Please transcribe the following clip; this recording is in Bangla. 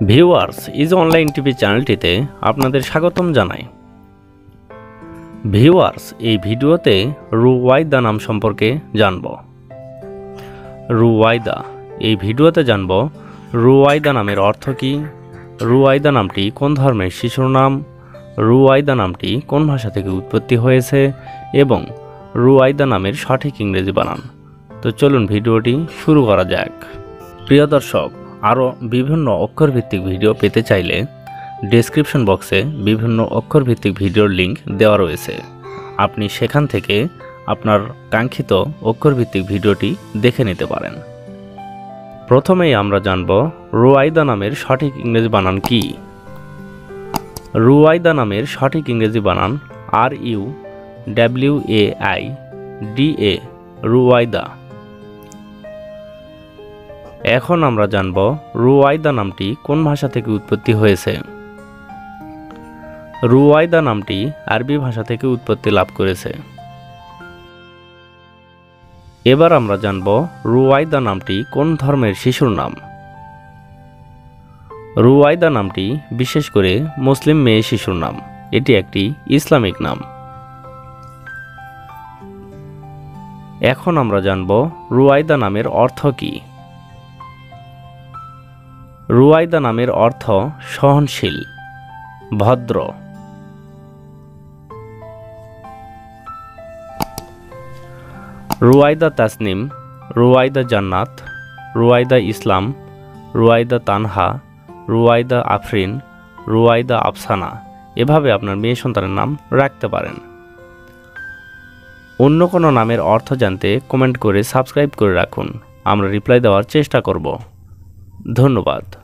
ভিউয়ার্স ইজ অনলাইন টিভি চ্যানেলটিতে আপনাদের স্বাগতম জানাই। ভিউয়ার্স এই ভিডিওতে রুওয়াইদা নাম সম্পর্কে জানব। রুওয়াইদা এই ভিডিওতে জানব রুওয়াইদা নামের অর্থ কী, রুওয়াইদা নামটি কোন ধর্মের শিশুর নাম, রুওয়াইদা নামটি কোন ভাষা থেকে উৎপত্তি হয়েছে এবং রুওয়াইদা নামের সঠিক ইংরেজি বানান। তো চলুন ভিডিওটি শুরু করা যাক। প্রিয় দর্শক, আরও বিভিন্ন অক্ষরভিত্তিক ভিডিও পেতে চাইলে ডেসক্রিপশন বক্সে বিভিন্ন অক্ষরভিত্তিক ভিডিওর লিঙ্ক দেওয়া রয়েছে। আপনি সেখান থেকে আপনার কাঙ্ক্ষিত অক্ষরভিত্তিক ভিডিওটি দেখে নিতে পারেন। প্রথমেই আমরা জানব রুওয়াইদা নামের সঠিক ইংরেজি বানান কি। রুওয়াইদা নামের সঠিক ইংরেজি বানান RUWAIDA, রুওয়াইদা। এখন আমরা জানব রুওয়াইদা নামটি কোন ভাষা থেকে উৎপত্তি হয়েছে। রুওয়াইদা নামটি আরবি ভাষা থেকে উৎপত্তি লাভ করেছে। এবার আমরা জানব রুওয়াইদা নামটি কোন ধর্মের শিশুর নাম। রুওয়াইদা নামটি বিশেষ করে মুসলিম মেয়ে শিশুর নাম। এটি একটি ইসলামিক নাম। এখন আমরা জানব রুওয়াইদা নামের অর্থ কী। রুওয়াইদা নামের অর্থ সহনশীল, ভদ্র। রুওয়াইদা তাসনিম, রুওয়াইদা জান্নাত, রুওয়াইদা ইসলাম, Ruwaida Tanha, Ruwaida Afrin, Ruwaida Afsana, এভাবে আপনার মেয়ে সন্তানের নাম রাখতে পারেন। অন্য কোনো নামের অর্থ জানতে কমেন্ট করে সাবস্ক্রাইব করে রাখুন। আমরা রিপ্লাই দেওয়ার চেষ্টা করব। ধন্যবাদ।